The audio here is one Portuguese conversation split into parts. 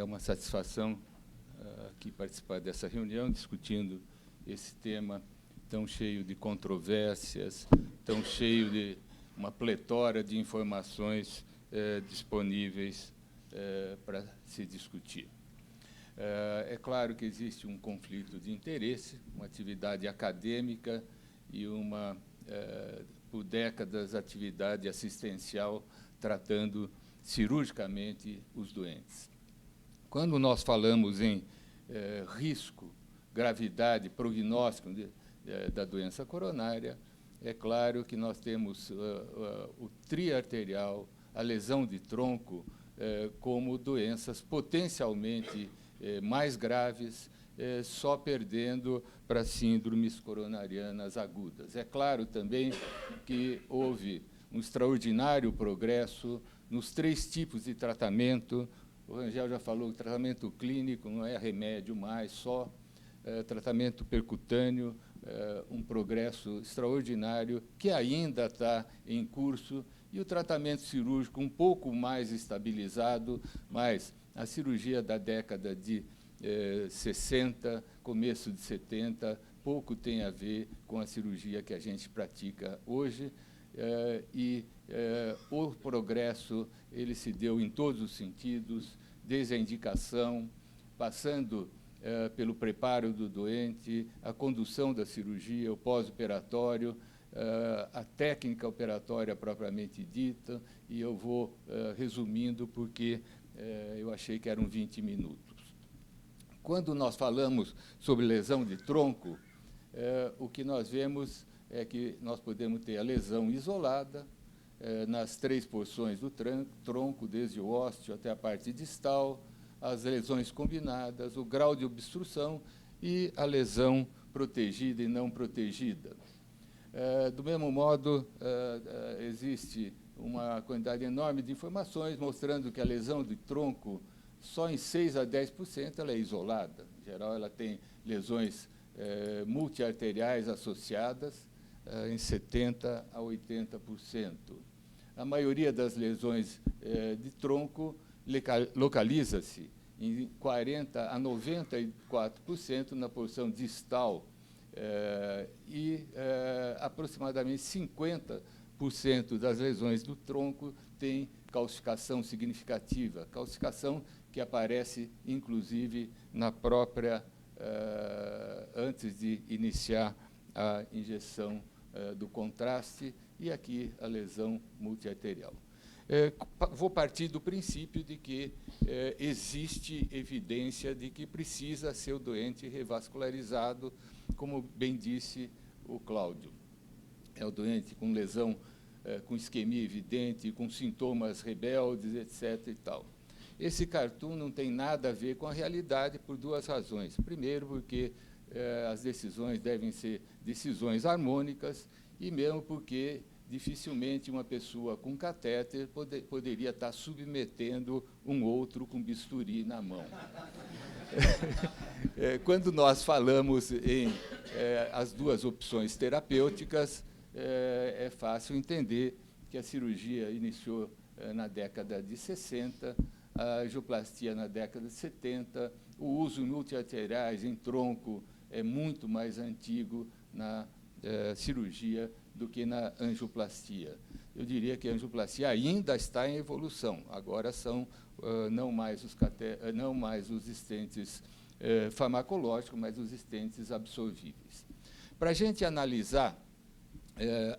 uma satisfação aqui participar dessa reunião, discutindo esse tema tão cheio de controvérsias, tão cheio de uma pletora de informações disponíveis para se discutir. É claro que existe um conflito de interesse, uma atividade acadêmica e por décadas, atividade assistencial tratando cirurgicamente os doentes. Quando nós falamos em risco, gravidade, prognóstico da doença coronária, é claro que nós temos o triarterial, a lesão de tronco, como doenças potencialmente mais graves, só perdendo para síndromes coronarianas agudas. É claro também que houve um extraordinário progresso nos 3 tipos de tratamento. O Rangel já falou que tratamento clínico não é remédio mais, só tratamento percutâneo, um progresso extraordinário que ainda está em curso, e o tratamento cirúrgico um pouco mais estabilizado, mas a cirurgia da década de 60, começo de 70, pouco tem a ver com a cirurgia que a gente pratica hoje, o progresso ele se deu em todos os sentidos, desde a indicação, passando pelo preparo do doente, a condução da cirurgia, o pós-operatório, a técnica operatória propriamente dita, e eu vou resumindo, porque eu achei que eram 20 minutos. Quando nós falamos sobre lesão de tronco, o que nós vemos é que nós podemos ter a lesão isolada, nas 3 porções do tronco, desde o ósseo até a parte distal, as lesões combinadas, o grau de obstrução e a lesão protegida e não protegida. Do mesmo modo, existe uma quantidade enorme de informações mostrando que a lesão de tronco, só em 6 a 10% ela é isolada. Em geral, ela tem lesões multiarteriais associadas, em 70% a 80%. A maioria das lesões de tronco localiza-se em 40% a 94% na porção distal, e aproximadamente 50% das lesões do tronco têm calcificação significativa, calcificação que aparece, inclusive, na própria, antes de iniciar a injeção do contraste, e aqui a lesão multiarterial. Vou partir do princípio de que existe evidência de que precisa ser o doente revascularizado, como bem disse o Cláudio. É o doente com lesão, com isquemia evidente, com sintomas rebeldes, etc. e tal. Esse cartoon não tem nada a ver com a realidade por 2 razões. Primeiro, porque as decisões devem ser decisões harmônicas, e mesmo porque dificilmente uma pessoa com catéter poderia estar submetendo um outro com bisturi na mão. Quando nós falamos em as 2 opções terapêuticas, é fácil entender que a cirurgia iniciou na década de 60, a angioplastia na década de 70, o uso multiarteriais em tronco é muito mais antigo na cirurgia do que na angioplastia. Eu diria que a angioplastia ainda está em evolução. Agora são não mais os estentes farmacológicos, mas os estentes absorvíveis. Para a gente analisar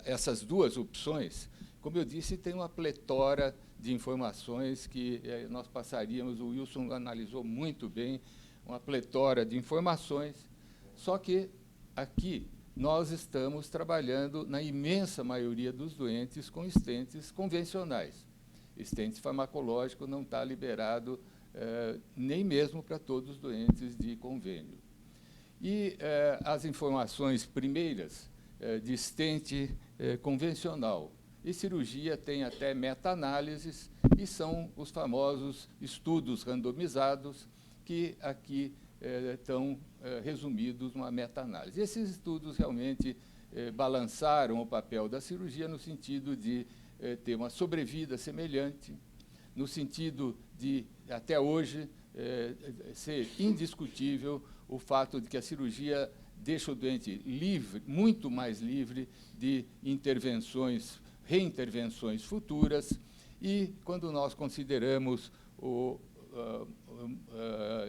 essas 2 opções, como eu disse, tem uma pletora de informações que nós passaríamos, o Wilson analisou muito bem, uma pletora de informações, só que aqui nós estamos trabalhando, na imensa maioria dos doentes, com estentes convencionais. Estente farmacológico não está liberado nem mesmo para todos os doentes de convênio. E as informações primeiras de estente convencional e cirurgia tem até meta-análises, e são os famosos estudos randomizados, que aqui estão resumidos numa meta-análise. Esses estudos realmente balançaram o papel da cirurgia no sentido de ter uma sobrevida semelhante, no sentido de, até hoje, ser indiscutível o fato de que a cirurgia deixa o doente livre, muito mais livre de intervenções, reintervenções futuras, e quando nós consideramos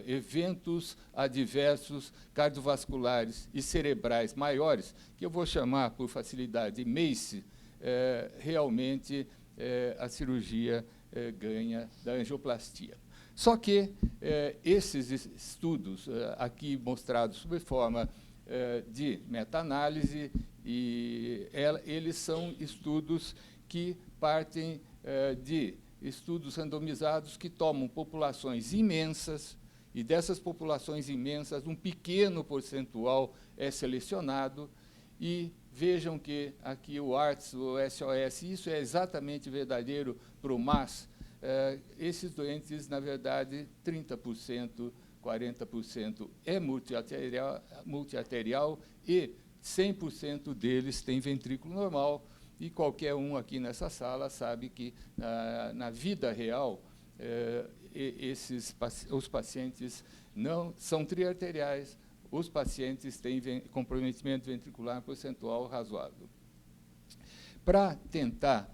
eventos adversos cardiovasculares e cerebrais maiores, que eu vou chamar, por facilidade, MACE, realmente a cirurgia ganha da angioplastia. Só que esses estudos, aqui mostrados sob forma de meta-análise, eles são estudos que partem de estudos randomizados que tomam populações imensas, e dessas populações imensas, um pequeno percentual é selecionado, e vejam que aqui o ARTS, o SOS, isso é exatamente verdadeiro para o MAS. Esses doentes, na verdade, 30%, 40% é multiarterial e 100% deles tem ventrículo normal, e qualquer um aqui nessa sala sabe que, na vida real, os pacientes não são triarteriais, os pacientes têm comprometimento ventricular percentual razoável. Para tentar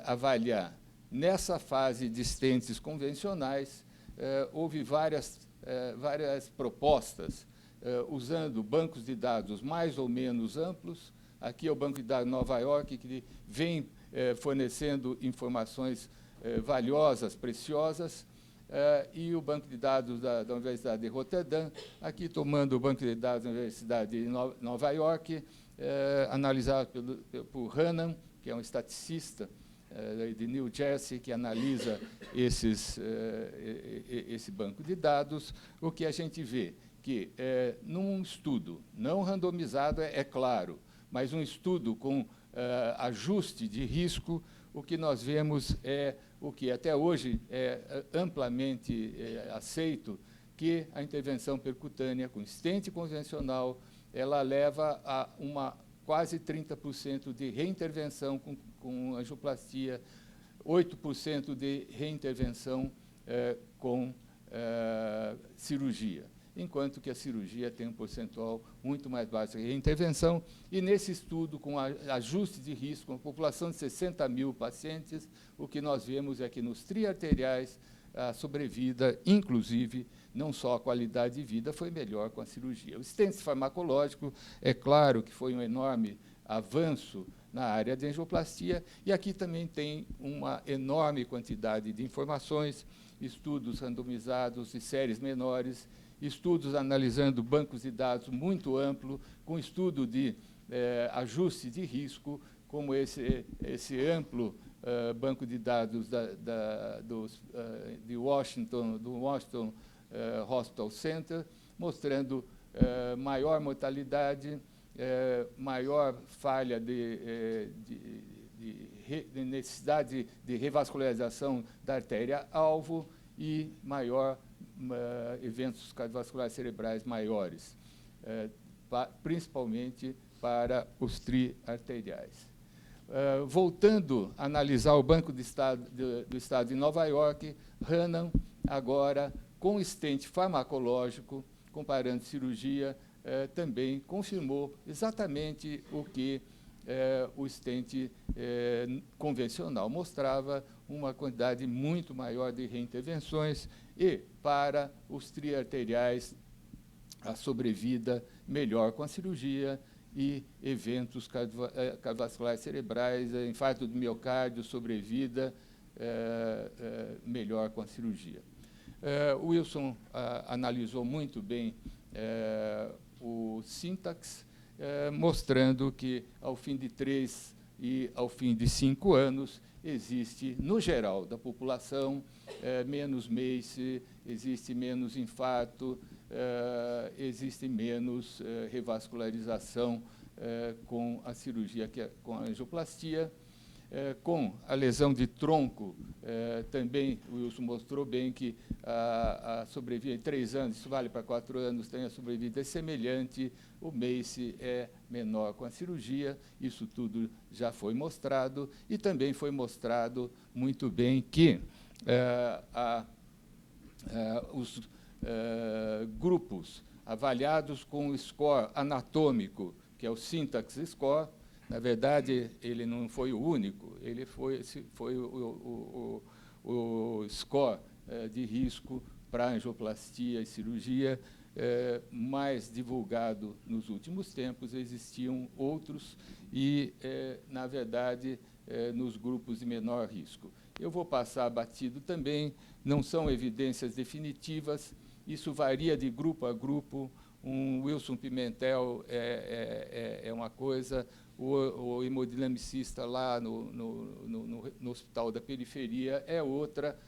avaliar nessa fase de stents convencionais, houve várias propostas, usando bancos de dados mais ou menos amplos. Aqui é o Banco de Dados de Nova York, que vem fornecendo informações valiosas, preciosas, e o Banco de Dados da Universidade de Roterdã, aqui tomando o Banco de Dados da Universidade de Nova York, analisado por Hannan, que é um estaticista de New Jersey, que analisa esse banco de dados. O que a gente vê? Que, num estudo não randomizado, é claro, mas um estudo com ajuste de risco, o que nós vemos é o que até hoje é amplamente aceito, que a intervenção percutânea com stent convencional, ela leva a quase 30% de reintervenção com angioplastia, 8% de reintervenção com cirurgia, enquanto que a cirurgia tem um percentual muito mais baixo de reintervenção. E, nesse estudo, com ajuste de risco, uma população de 60 mil pacientes, o que nós vemos é que, nos triarteriais, a sobrevida, inclusive, não só a qualidade de vida, foi melhor com a cirurgia. O stent farmacológico, é claro que foi um enorme avanço na área de angioplastia, e aqui também tem uma enorme quantidade de informações, estudos randomizados de séries menores, estudos analisando bancos de dados muito amplo, com estudo de ajuste de risco, como esse amplo banco de dados do Washington Hospital Center, mostrando maior mortalidade, maior falha de necessidade de revascularização da artéria-alvo e maior eventos cardiovasculares cerebrais maiores, principalmente para os triarteriais. Voltando a analisar o Banco do Estado de Nova York, Hannan, agora, com stent farmacológico, comparando cirurgia, também confirmou exatamente o que o stent convencional mostrava, uma quantidade muito maior de reintervenções, e, para os triarteriais, a sobrevida melhor com a cirurgia, e eventos cardiovasculares cerebrais, infarto do miocárdio, sobrevida melhor com a cirurgia. O Wilson analisou muito bem o Syntax, mostrando que, ao fim de 3 e ao fim de 5 anos, existe, no geral da população, menos MACE, existe menos infarto, existe menos revascularização com a cirurgia, com a angioplastia. Com a lesão de tronco, também o Wilson mostrou bem que a sobrevida em 3 anos, isso vale para 4 anos, tem a sobrevida semelhante, o MACE é menor com a cirurgia, isso tudo já foi mostrado, e também foi mostrado muito bem que os grupos avaliados com o score anatômico, que é o Syntax Score. Na verdade, ele não foi o único, ele foi o score de risco para angioplastia e cirurgia mais divulgado nos últimos tempos. Existiam outros e, na verdade, nos grupos de menor risco. Eu vou passar batido também, não são evidências definitivas, isso varia de grupo a grupo. Um Wilson Pimentel é uma coisa, o hemodinamicista lá no Hospital da Periferia é outra,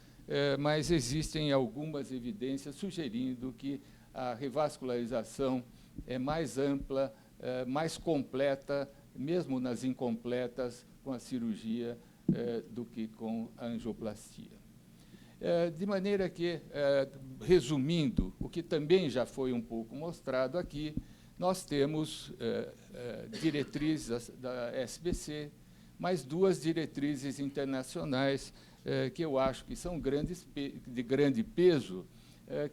mas existem algumas evidências sugerindo que a revascularização é mais ampla, mais completa, mesmo nas incompletas, com a cirurgia do que com a angioplastia. De maneira que, resumindo, o que também já foi um pouco mostrado aqui, nós temos diretrizes da SBC, mais duas diretrizes internacionais que eu acho que são de grande peso,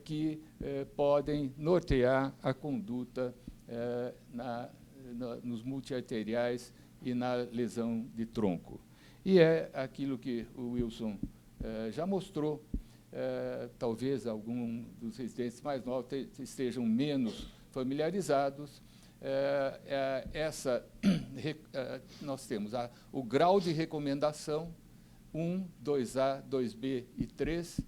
que podem nortear a conduta nos multiarteriais e na lesão de tronco. E é aquilo que o Wilson já mostrou. Talvez algum dos residentes mais novos estejam menos familiarizados. Nós temos o grau de recomendação 1, 2A, 2B e 3.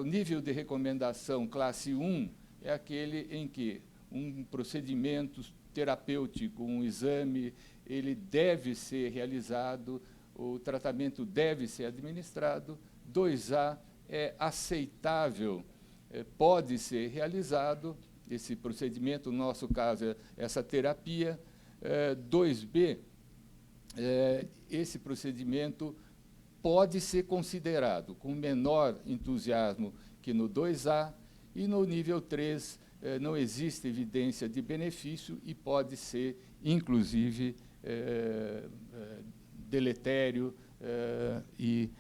O nível de recomendação classe 1 é aquele em que um procedimento terapêutico, um exame, ele deve ser realizado, o tratamento deve ser administrado. 2A é aceitável, pode ser realizado esse procedimento, no nosso caso, essa terapia. 2B, esse procedimento pode ser considerado com menor entusiasmo que no 2A, e no nível 3 não existe evidência de benefício e pode ser, inclusive, deletério e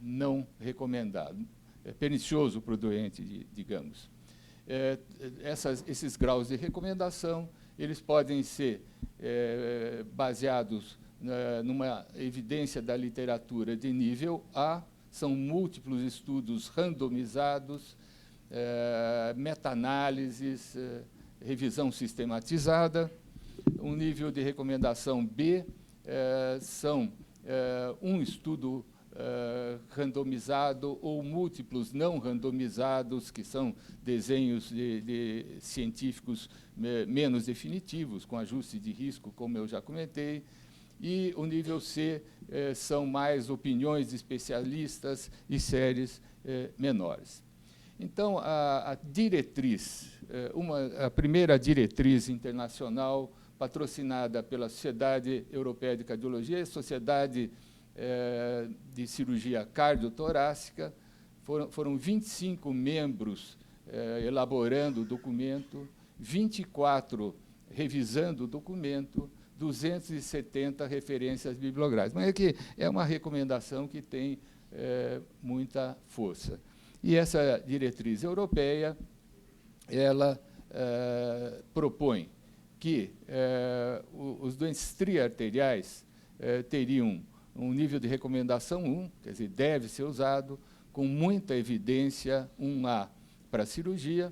não recomendado, pernicioso para o doente, digamos. Esses graus de recomendação, eles podem ser baseados numa evidência da literatura de nível A, são múltiplos estudos randomizados, meta-análises, revisão sistematizada. Um nível de recomendação B são um estudo randomizado ou múltiplos não randomizados, que são desenhos de científicos menos definitivos, com ajuste de risco, como eu já comentei. E o nível C são mais opiniões de especialistas e séries menores. Então, a diretriz, a primeira diretriz internacional, patrocinada pela Sociedade Europeia de Cardiologia e Sociedade de Cirurgia Cardiotorácica, foram 25 membros elaborando o documento, 24 revisando o documento, 270 referências bibliográficas. Mas aqui é uma recomendação que tem muita força. E essa diretriz europeia, ela propõe que os doentes triarteriais teriam um nível de recomendação 1, quer dizer, deve ser usado, com muita evidência 1A para cirurgia,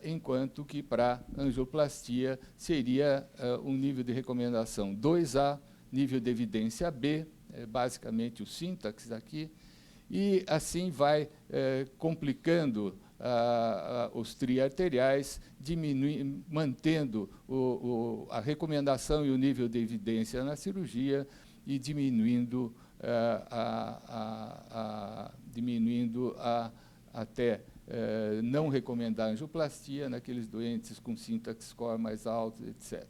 enquanto que para angioplastia seria um nível de recomendação 2A, nível de evidência B, basicamente o Syntax aqui, e assim vai complicando os triarteriais, mantendo a recomendação e o nível de evidência na cirurgia e diminuindo até não recomendar angioplastia naqueles doentes com Syntax score mais alto, etc.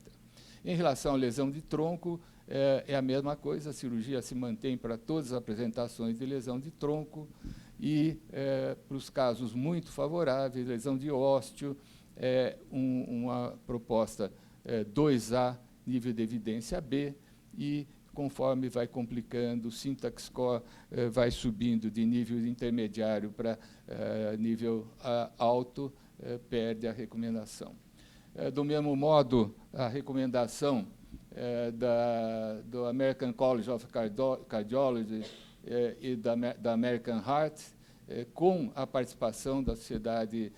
Em relação à lesão de tronco, é a mesma coisa, a cirurgia se mantém para todas as apresentações de lesão de tronco e, para os casos muito favoráveis, lesão de ósteo, uma proposta 2A, nível de evidência B, e conforme vai complicando, o syntax score vai subindo de nível intermediário para nível alto, perde a recomendação. Do mesmo modo, a recomendação do American College of Cardiology e da American Heart, com a participação da Sociedade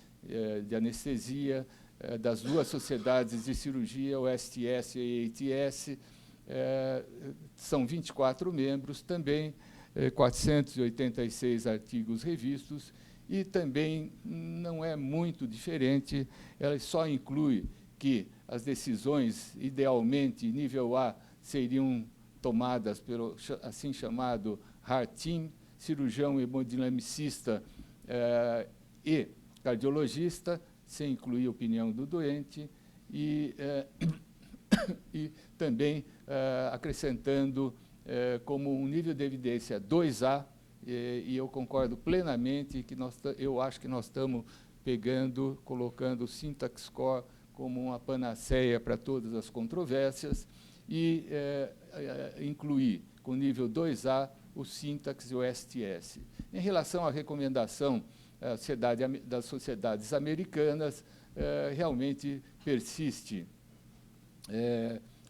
de Anestesia, das duas sociedades de cirurgia, o STS e a ATS, são 24 membros, também 486 artigos revistos, e também não é muito diferente, ela só inclui que as decisões, idealmente, nível A, seriam tomadas pelo assim chamado Heart Team, cirurgião hemodinamicista e cardiologista, sem incluir a opinião do doente, e também acrescentando como um nível de evidência 2A, e eu concordo plenamente que eu acho que nós estamos colocando o syntax score como uma panaceia para todas as controvérsias, e incluir com nível 2A o syntax e o STS. Em relação à recomendação das sociedades americanas, realmente persiste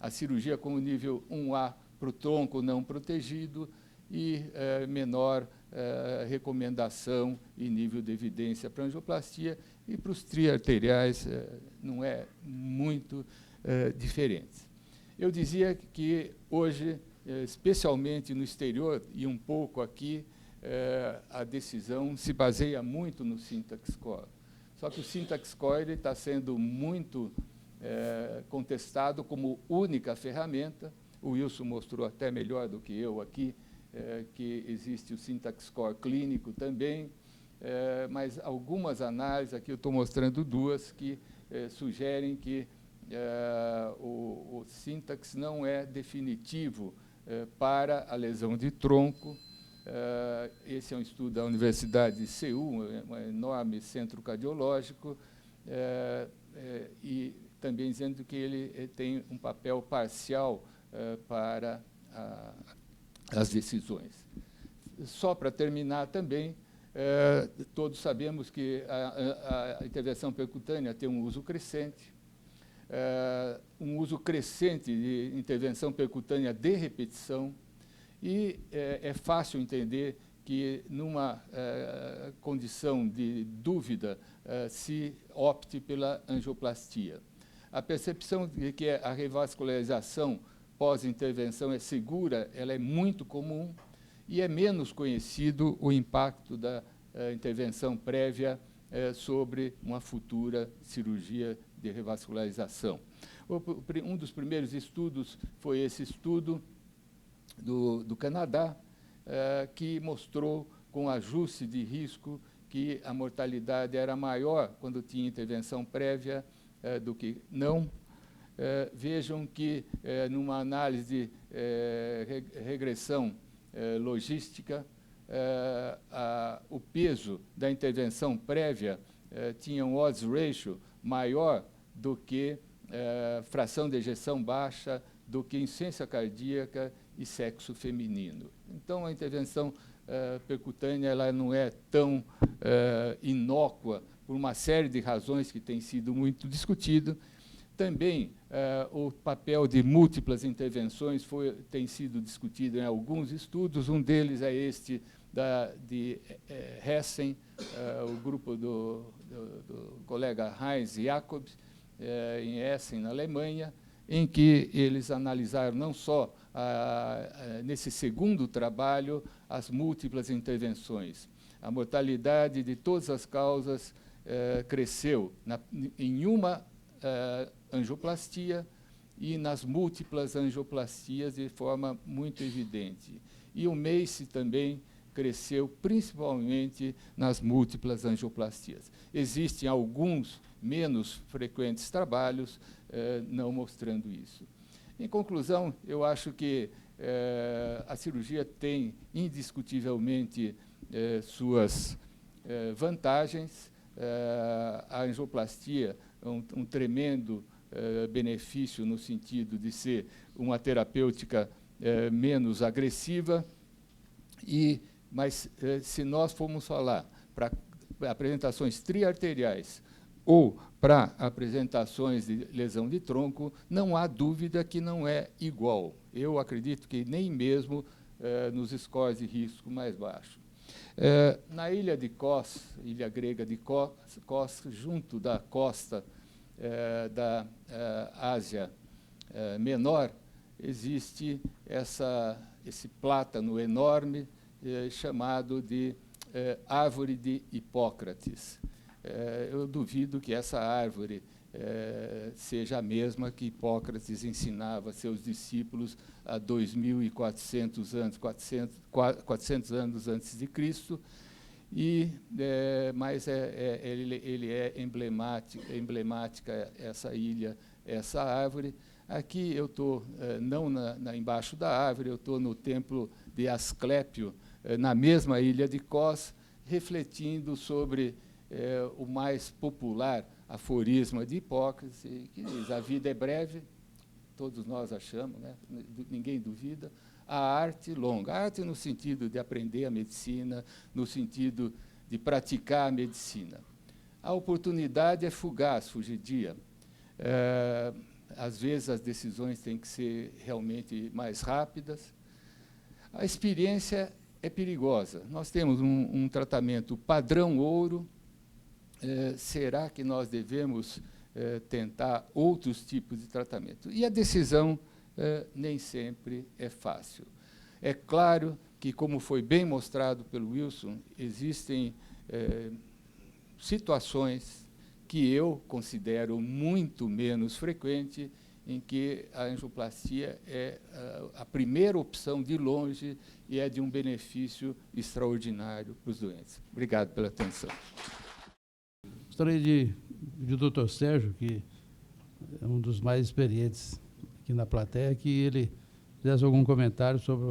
a cirurgia como nível 1A para o tronco não protegido e menor recomendação e nível de evidência para angioplastia, e para os triarteriais não é muito diferente. Eu dizia que hoje, especialmente no exterior e um pouco aqui, a decisão se baseia muito no syntax score. Só que o syntax score está sendo muito contestado como única ferramenta. O Wilson mostrou até melhor do que eu aqui, que existe o syntax score clínico também, mas algumas análises, aqui eu estou mostrando duas, que sugerem que o syntax não é definitivo para a lesão de tronco. Esse é um estudo da Universidade de Seul, um enorme centro cardiológico, e também dizendo que ele tem um papel parcial para as decisões. Só para terminar também, todos sabemos que a intervenção percutânea tem um uso crescente, de intervenção percutânea de repetição, e é fácil entender que, numa condição de dúvida, se opte pela angioplastia. A percepção de que a revascularização pós-intervenção é segura, ela é muito comum, e é menos conhecido o impacto da intervenção prévia sobre uma futura cirurgia de revascularização. Um dos primeiros estudos foi esse estudo do Canadá, que mostrou, com ajuste de risco, que a mortalidade era maior quando tinha intervenção prévia do que não. Vejam que, numa análise de regressão logística, o peso da intervenção prévia tinha um odds ratio maior do que fração de ejeção baixa, do que insuficiência cardíaca e sexo feminino. Então, a intervenção percutânea ela não é tão inócua, por uma série de razões que tem sido muito discutido. Também, o papel de múltiplas intervenções tem sido discutido em alguns estudos. Um deles é este de Hessen, o grupo do colega Heinz Jacobs, em Essen, na Alemanha, em que eles analisaram não só, nesse segundo trabalho, as múltiplas intervenções. A mortalidade de todas as causas cresceu em uma angioplastia e nas múltiplas angioplastias de forma muito evidente. E o MACE também cresceu principalmente nas múltiplas angioplastias. Existem alguns menos frequentes trabalhos não mostrando isso. Em conclusão, eu acho que a cirurgia tem indiscutivelmente suas vantagens. A angioplastia é um tremendo benefício no sentido de ser uma terapêutica menos agressiva, mas se nós formos falar para apresentações triarteriais ou para apresentações de lesão de tronco, não há dúvida que não é igual. Eu acredito que nem mesmo nos scores de risco mais baixos. Na ilha de Kos, ilha grega de Kos, junto da costa da Ásia Menor, existe esse plátano enorme chamado de árvore de Hipócrates. Eu duvido que essa árvore seja a mesma que Hipócrates ensinava a seus discípulos há 2.400 anos, 400 anos antes de Cristo, mas ele é emblemática essa ilha, essa árvore. Aqui eu estou não embaixo da árvore, eu estou no templo de Asclépio, na mesma ilha de Kos, refletindo sobre o mais popular aforisma de Hipócrates, que diz: a vida é breve, todos nós achamos, né? Ninguém duvida, a arte longa. A arte no sentido de aprender a medicina, no sentido de praticar a medicina. A oportunidade é fugaz, fugidia. Às vezes as decisões têm que ser realmente mais rápidas. A experiência é perigosa. Nós temos um tratamento padrão ouro. Será que nós devemos tentar outros tipos de tratamento? E a decisão nem sempre é fácil. É claro que, como foi bem mostrado pelo Wilson, existem situações que eu considero muito menos frequente, em que a angioplastia é a primeira opção de longe e é de um benefício extraordinário para os doentes. Obrigado pela atenção. Gostaria de o Dr. Sérgio, que é um dos mais experientes aqui na plateia, que ele fizesse algum comentário sobre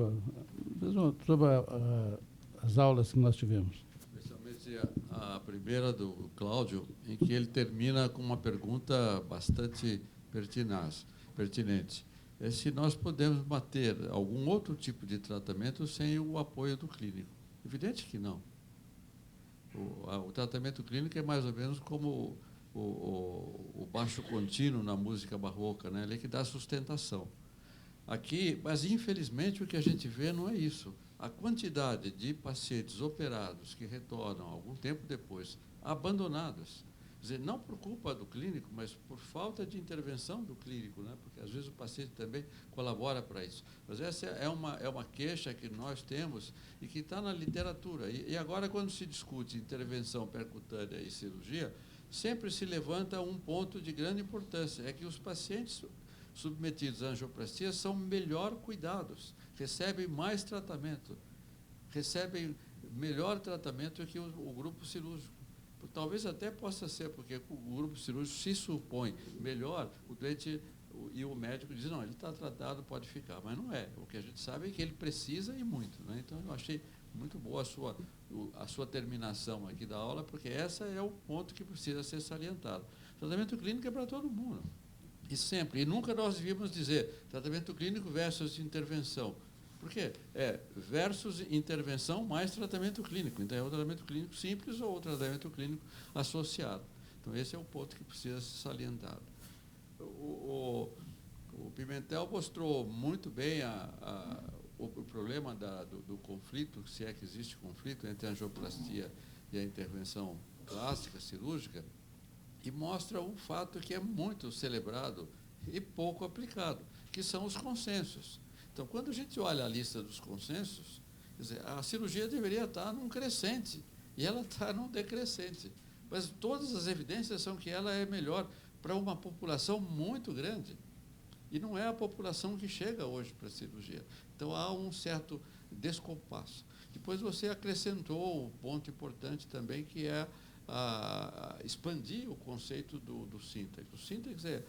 as aulas que nós tivemos. Especialmente a primeira do Cláudio, em que ele termina com uma pergunta bastante pertinente. Se nós podemos manter algum outro tipo de tratamento sem o apoio do clínico. Evidente que não. O tratamento clínico é mais ou menos como o baixo contínuo na música barroca, né? Ele é que dá sustentação. Aqui, mas infelizmente o que a gente vê não é isso. A quantidade de pacientes operados que retornam algum tempo depois, abandonados, quer dizer, não por culpa do clínico, mas por falta de intervenção do clínico, né? Porque às vezes o paciente também colabora para isso. Mas essa é uma queixa que nós temos e que está na literatura. E agora, quando se discute intervenção percutânea e cirurgia, sempre se levanta um ponto de grande importância, é que os pacientes submetidos à angioplastia são melhor cuidados, recebem mais tratamento, recebem melhor tratamento que o grupo cirúrgico. Talvez até possa ser, porque o grupo cirúrgico se supõe melhor, o doente e o médico diz: não, ele está tratado, pode ficar. Mas não é. O que a gente sabe é que ele precisa e muito, né? Então, eu achei muito boa a sua terminação aqui da aula, porque esse é o ponto que precisa ser salientado. O tratamento clínico é para todo mundo. E sempre. E nunca nós devíamos dizer tratamento clínico versus intervenção. Por quê? Versus intervenção mais tratamento clínico. Então, é o tratamento clínico simples ou o tratamento clínico associado. Então, esse é o ponto que precisa ser salientado. O Pimentel mostrou muito bem o problema do conflito, se é que existe conflito entre a angioplastia e a intervenção plástica, cirúrgica, e mostra um fato que é muito celebrado e pouco aplicado, que são os consensos. Então, quando a gente olha a lista dos consensos, quer dizer, a cirurgia deveria estar num crescente, e ela está num decrescente. Mas todas as evidências são que ela é melhor para uma população muito grande. E não é a população que chega hoje para a cirurgia. Então, há um certo descompasso. Depois você acrescentou um ponto importante também, que é expandir o conceito do síntese. O síntese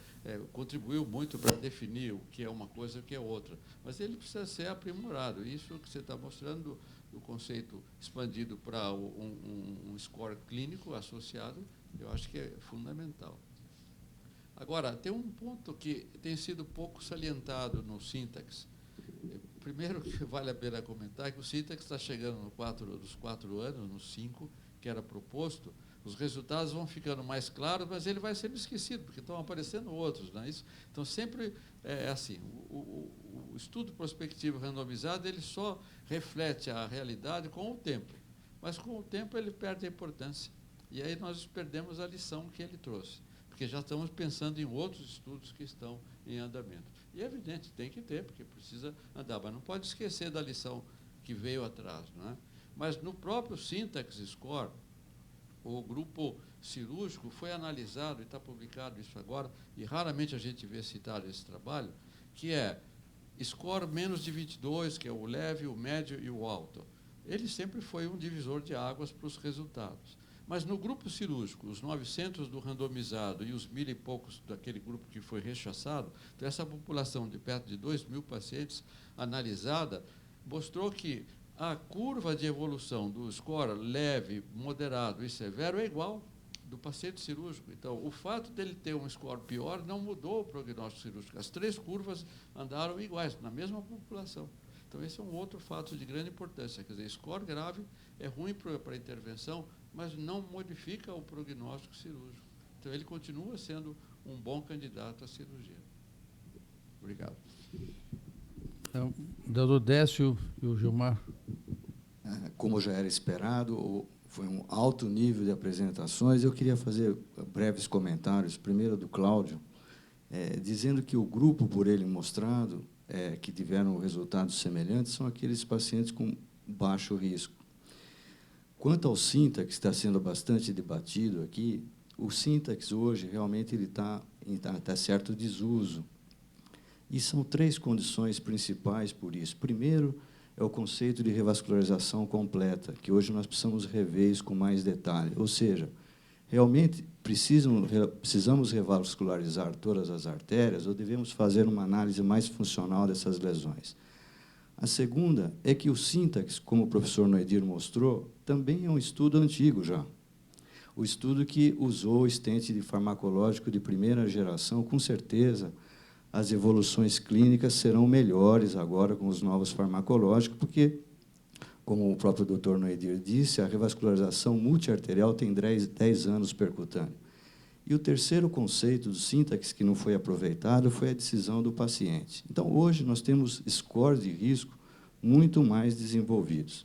contribuiu muito para definir o que é uma coisa e o que é outra, mas ele precisa ser aprimorado. Isso que você está mostrando, o conceito expandido para um score clínico associado, eu acho que é fundamental. Agora, tem um ponto que tem sido pouco salientado no síntese, primeiro que vale a pena comentar é que o Sintax está chegando nos 4 anos, nos 5, que era proposto, os resultados vão ficando mais claros, mas ele vai sendo esquecido, porque estão aparecendo outros. Não é isso? Então, sempre é assim, o estudo prospectivo randomizado ele só reflete a realidade com o tempo, mas com o tempo ele perde a importância. E aí nós perdemos a lição que ele trouxe, porque já estamos pensando em outros estudos que estão em andamento. E é evidente, tem que ter, porque precisa andar, mas não pode esquecer da lição que veio atrás. Não é? Mas no próprio Syntax Score, o grupo cirúrgico foi analisado, e está publicado isso agora, e raramente a gente vê citado esse trabalho, que é score menos de 22, que é o leve, o médio e o alto. Ele sempre foi um divisor de águas para os resultados. Mas no grupo cirúrgico, os 900 do randomizado e os 1.000 e poucos daquele grupo que foi rechaçado, então essa população de perto de 2.000 pacientes analisada, mostrou que a curva de evolução do score leve, moderado e severo é igual do paciente cirúrgico. Então, o fato dele ter um score pior não mudou o prognóstico cirúrgico. As 3 curvas andaram iguais, na mesma população. Então, esse é um outro fato de grande importância. Quer dizer, score grave é ruim para a intervenção, mas não modifica o prognóstico cirúrgico. Então, ele continua sendo um bom candidato à cirurgia. Obrigado. Então, doutor Décio e o Gilmar. Como já era esperado, foi um alto nível de apresentações. Eu queria fazer breves comentários. Primeiro, do Cláudio, dizendo que o grupo por ele mostrado, que tiveram resultados semelhantes, são aqueles pacientes com baixo risco. Quanto ao Syntax, que está sendo bastante debatido aqui, o Syntax hoje realmente ele está em certo desuso. E são 3 condições principais por isso. Primeiro, é o conceito de revascularização completa, que hoje nós precisamos rever isso com mais detalhe. Ou seja, realmente precisamos revascularizar todas as artérias ou devemos fazer uma análise mais funcional dessas lesões? A segunda é que o Syntax, como o professor Noedir mostrou, também é um estudo antigo já. O estudo que usou o stent de farmacológico de primeira geração, com certeza, as evoluções clínicas serão melhores agora com os novos farmacológicos, porque, como o próprio doutor Noedir disse, a revascularização multiarterial tem 10 anos percutâneo. E o terceiro conceito do Syntax, que não foi aproveitado, foi a decisão do paciente. Então, hoje, nós temos scores de risco muito mais desenvolvidos.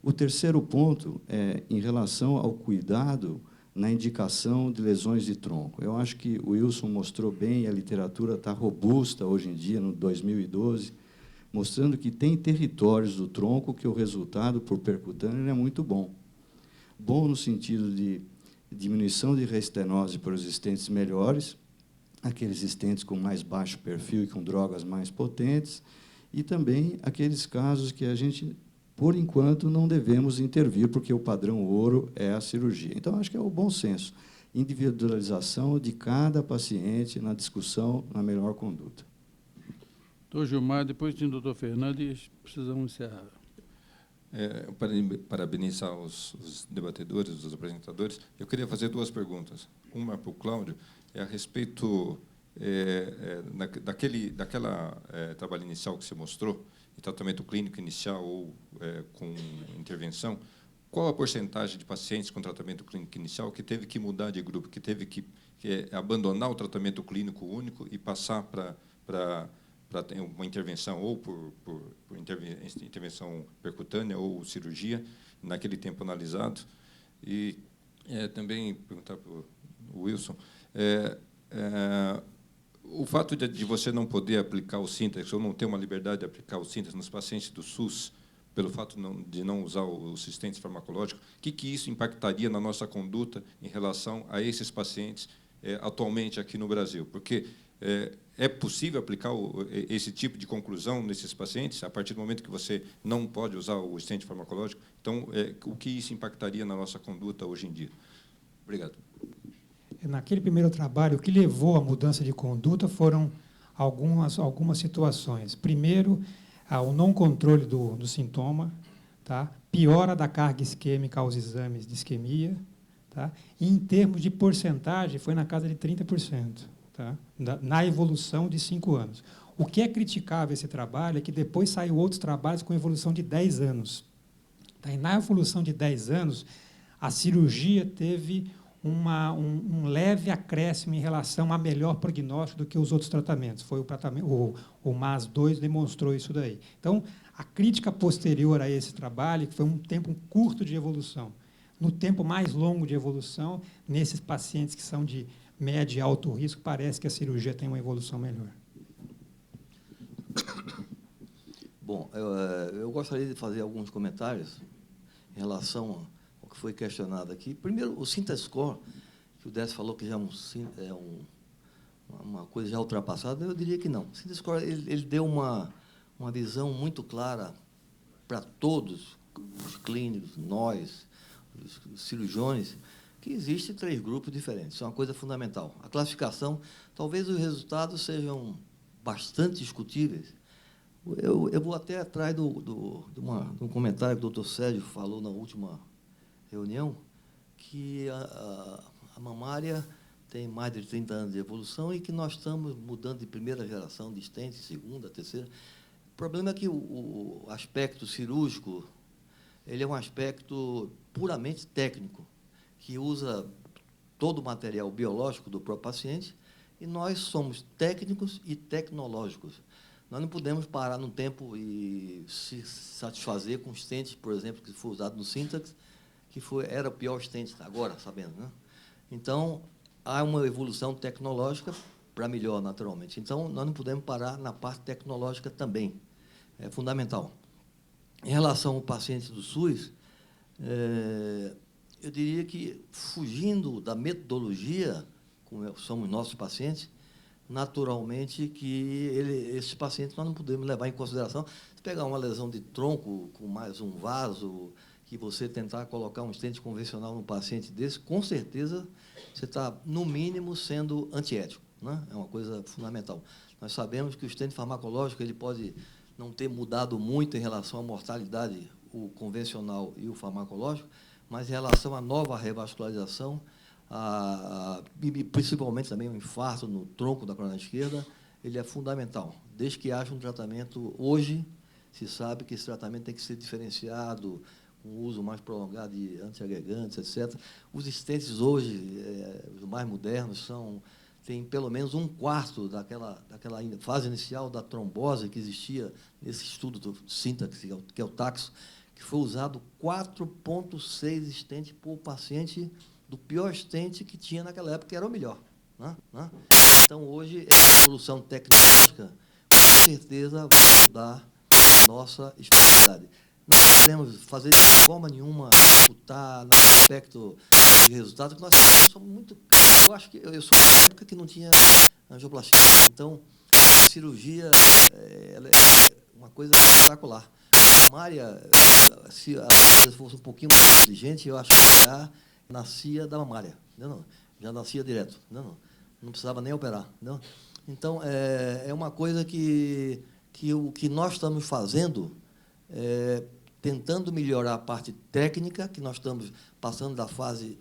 O terceiro ponto é em relação ao cuidado na indicação de lesões de tronco. Eu acho que o Wilson mostrou bem, a literatura está robusta hoje em dia, no 2012, mostrando que tem territórios do tronco que o resultado por percutâneo é muito bom. Bom no sentido de diminuição de reestenose para os stents melhores, aqueles stents com mais baixo perfil e com drogas mais potentes, e também aqueles casos que a gente, por enquanto, não devemos intervir, porque o padrão ouro é a cirurgia. Então, acho que é o bom senso, individualização de cada paciente na discussão, na melhor conduta. Doutor Gilmar, depois tem o doutor Fernando e precisamos encerrar. Parabenizar os debatedores, os apresentadores. Eu queria fazer 2 perguntas. Uma para o Cláudio, a respeito daquela trabalho inicial que você mostrou, de tratamento clínico inicial ou com intervenção. Qual a porcentagem de pacientes com tratamento clínico inicial que teve que mudar de grupo, que teve que abandonar o tratamento clínico único e passar para uma intervenção ou por intervenção percutânea ou cirurgia, naquele tempo analisado? E também perguntar para o Wilson, o fato de você não poder aplicar o Syntax, ou não ter uma liberdade de aplicar o Syntax nos pacientes do SUS, pelo fato de não usar os assistentes farmacológicos, o que isso impactaria na nossa conduta em relação a esses pacientes atualmente aqui no Brasil? Porque é possível aplicar esse tipo de conclusão nesses pacientes a partir do momento que você não pode usar o assistente farmacológico? Então, o que isso impactaria na nossa conduta hoje em dia? Obrigado. Naquele primeiro trabalho, o que levou à mudança de conduta foram algumas situações. Primeiro, o não controle do sintoma, tá? Piora da carga isquêmica aos exames de isquemia, tá? E, em termos de porcentagem, foi na casa de 30%, tá? Na evolução de 5 anos. O que é criticável esse trabalho é que depois saiu outros trabalhos com evolução de 10 anos. E na evolução de 10 anos, a cirurgia teve um leve acréscimo em relação a melhor prognóstico do que os outros tratamentos. Foi o MAS-2 demonstrou isso daí. Então, a crítica posterior a esse trabalho, que foi um tempo curto de evolução, no tempo mais longo de evolução, nesses pacientes que são de médio e alto risco, parece que a cirurgia tem uma evolução melhor. Bom, eu gostaria de fazer alguns comentários em relação ao que foi questionado aqui. Primeiro, o Sintascore, que o Décio falou que já é uma coisa já ultrapassada, eu diria que não. O Sintascore ele deu uma visão muito clara para todos, os clínicos, nós, os cirurgiões, que existem 3 grupos diferentes. Isso é uma coisa fundamental. A classificação, talvez os resultados sejam bastante discutíveis. Eu vou até atrás de um comentário que o doutor Sérgio falou na última reunião, que a mamária tem mais de 30 anos de evolução e que nós estamos mudando de primeira geração de stents, segunda, terceira. O problema é que o aspecto cirúrgico ele é um aspecto puramente técnico, que usa todo o material biológico do próprio paciente, e nós somos técnicos e tecnológicos. Nós não podemos parar no tempo e se satisfazer com os stents, por exemplo, que foi usado no Syntax, que era o pior stent agora, sabendo, né? Então, há uma evolução tecnológica para melhor, naturalmente. Então, nós não podemos parar na parte tecnológica também. É fundamental. Em relação ao paciente do SUS, eu diria que, fugindo da metodologia, como somos nossos pacientes, naturalmente que esses pacientes nós não podemos levar em consideração. Se pegar uma lesão de tronco com mais um vaso, que você tentar colocar um stent convencional num paciente desse, com certeza você está, no mínimo, sendo antiético, né? É uma coisa fundamental. Nós sabemos que o stent farmacológico ele pode não ter mudado muito em relação à mortalidade, o convencional e o farmacológico, mas em relação à nova revascularização, e principalmente também o infarto no tronco da coluna esquerda, ele é fundamental. Desde que haja um tratamento, hoje, se sabe que esse tratamento tem que ser diferenciado, com o uso mais prolongado de antiagregantes, etc. Os stents hoje, os mais modernos, tem pelo menos 1/4 daquela fase inicial da trombose que existia nesse estudo do Syntax, que é o Taxo, que foi usado 4,6 stents por paciente do pior stent que tinha naquela época, que era o melhor, né? Então, hoje, a evolução tecnológica, com certeza, vai mudar a nossa especialidade. Não podemos fazer de forma nenhuma disputar no aspecto de resultado, porque nós somos muito... Eu acho que eu sou uma época que não tinha angioplastia. Então, a cirurgia ela é uma coisa espetacular. A mamária, se a coisa fosse um pouquinho mais inteligente, eu acho que já nascia da mamária. Não, já nascia direto. Não precisava nem operar. Não. Então, é uma coisa que o que nós estamos fazendo tentando melhorar a parte técnica, que nós estamos passando da fase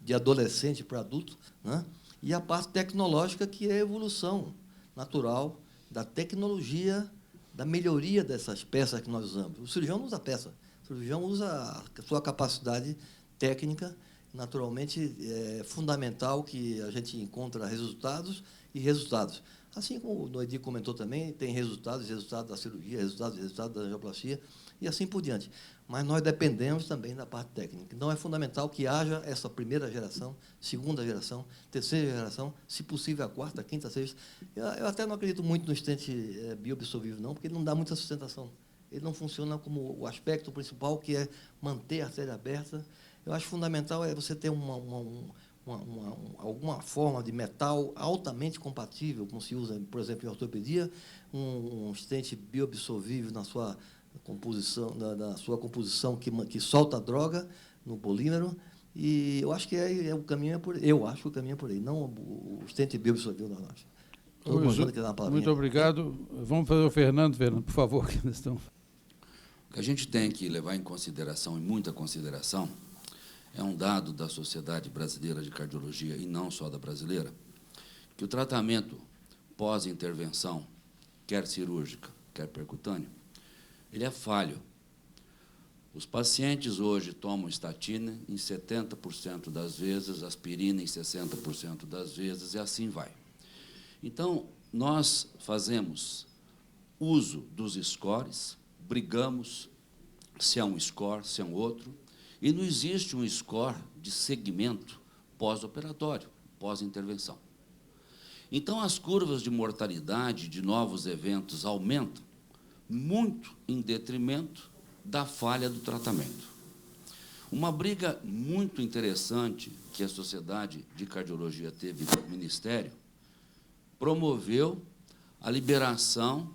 de adolescente para adulto, né? E a parte tecnológica, que é a evolução natural da tecnologia, da melhoria dessas peças que nós usamos. O cirurgião não usa peça, o cirurgião usa a sua capacidade técnica. Naturalmente, é fundamental que a gente encontre resultados e resultados. Assim como o Noedi comentou também, tem resultados da cirurgia, resultados da angioplastia, e assim por diante. Mas nós dependemos também da parte técnica. Então, é fundamental que haja essa primeira geração, segunda geração, terceira geração, se possível a quarta, quinta, sexta. Eu até não acredito muito no stent bioabsorvível, não, porque ele não dá muita sustentação. Ele não funciona como o aspecto principal, que é manter a artéria aberta. Eu acho fundamental você ter alguma forma de metal altamente compatível, como se usa, por exemplo, em ortopedia, um stent bioabsorvível na sua composição que solta a droga no polímero, e eu acho que o caminho é por aí. Eu acho que o caminho é por aí, não o stent bioabsorvível da nós. Muito obrigado. Vamos fazer o Fernando, por favor. O que a gente tem que levar em consideração, em muita consideração, é um dado da Sociedade Brasileira de Cardiologia, e não só da brasileira, que o tratamento pós-intervenção quer cirúrgica, quer percutânea, ele é falho. Os pacientes hoje tomam estatina em 70% das vezes, aspirina em 60% das vezes, e assim vai. Então, nós fazemos uso dos scores, brigamos se é um score, se é um outro, e não existe um score de segmento pós-operatório, pós-intervenção. Então, as curvas de mortalidade de novos eventos aumentam muito em detrimento da falha do tratamento. Uma briga muito interessante que a Sociedade de Cardiologia teve com o Ministério promoveu a liberação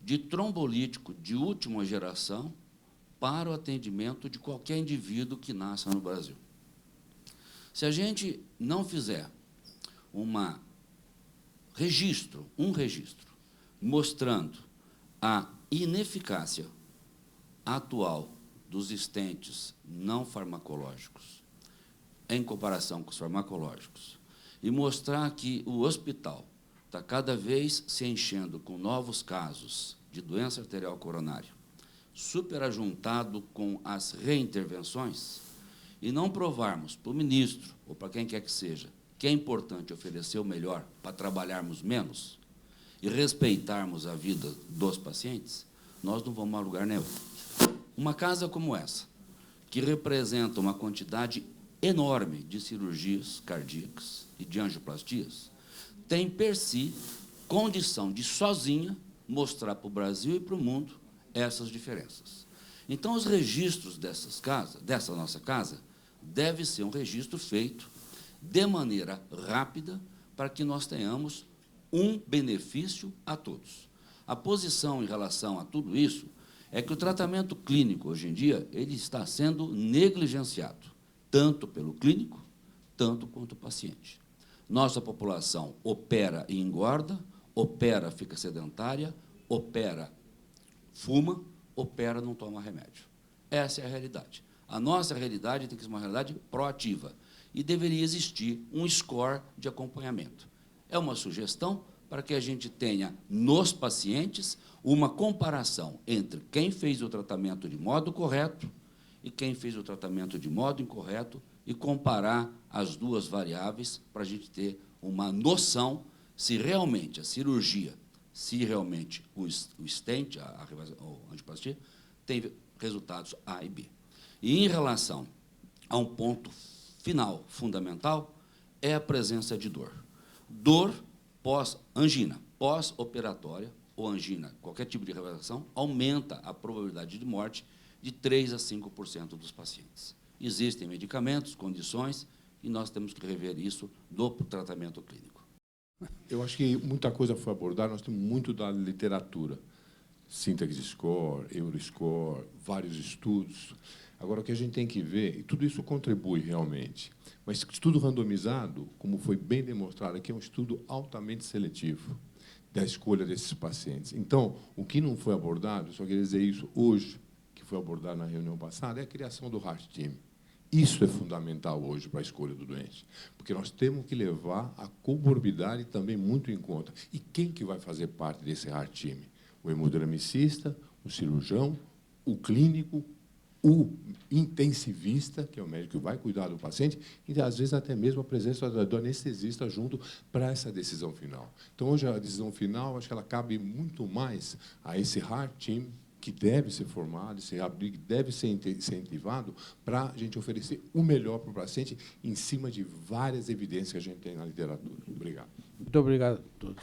de trombolítico de última geração para o atendimento de qualquer indivíduo que nasça no Brasil. Se a gente não fizer um registro mostrando a ineficácia atual dos stents não farmacológicos em comparação com os farmacológicos e mostrar que o hospital está cada vez se enchendo com novos casos de doença arterial coronária, superajuntado com as reintervenções, e não provarmos para o ministro ou para quem quer que seja que é importante oferecer o melhor para trabalharmos menos e respeitarmos a vida dos pacientes, nós não vamos a lugar nenhum. Uma casa como essa, que representa uma quantidade enorme de cirurgias cardíacas e de angioplastias, tem, per si, condição de, sozinha, mostrar para o Brasil e para o mundo essas diferenças. Então, os registros dessa nossa casa, deve ser um registro feito de maneira rápida para que nós tenhamos um benefício a todos. A posição em relação a tudo isso é que o tratamento clínico, hoje em dia, ele está sendo negligenciado, tanto pelo clínico, tanto quanto o paciente. Nossa população opera e engorda, opera, fica sedentária, opera, fuma, opera, não toma remédio. Essa é a realidade. A nossa realidade tem que ser uma realidade proativa e deveria existir um score de acompanhamento. É uma sugestão para que a gente tenha, nos pacientes, uma comparação entre quem fez o tratamento de modo correto e quem fez o tratamento de modo incorreto e comparar as duas variáveis para a gente ter uma noção se realmente a cirurgia, se realmente o stent, a angioplastia, tem resultados A e B. E, em relação a um ponto final, fundamental, é a presença de dor. Dor pós-angina, pós-operatória, ou angina, qualquer tipo de reabilitação, aumenta a probabilidade de morte de 3% a 5% dos pacientes. Existem medicamentos, condições, e nós temos que rever isso no tratamento clínico. Eu acho que muita coisa foi abordada, nós temos muito da literatura. Syntax Score, Euroscore, vários estudos. Agora, o que a gente tem que ver, e tudo isso contribui realmente, mas estudo randomizado, como foi bem demonstrado aqui, é um estudo altamente seletivo da escolha desses pacientes. Então, o que não foi abordado, eu só queria dizer isso hoje, que foi abordado na reunião passada, é a criação do Heart Team. Isso é fundamental hoje para a escolha do doente, porque nós temos que levar a comorbidade também muito em conta. E quem que vai fazer parte desse Heart Team? O hemodinamicista, o cirurgião, o clínico, o intensivista, que é o médico que vai cuidar do paciente, e, às vezes, até mesmo a presença do anestesista junto para essa decisão final. Então, hoje, a decisão final, acho que ela cabe muito mais a esse Heart Team, que deve ser formado, esse que deve ser incentivado para a gente oferecer o melhor para o paciente em cima de várias evidências que a gente tem na literatura. Obrigado. Muito obrigado a todos.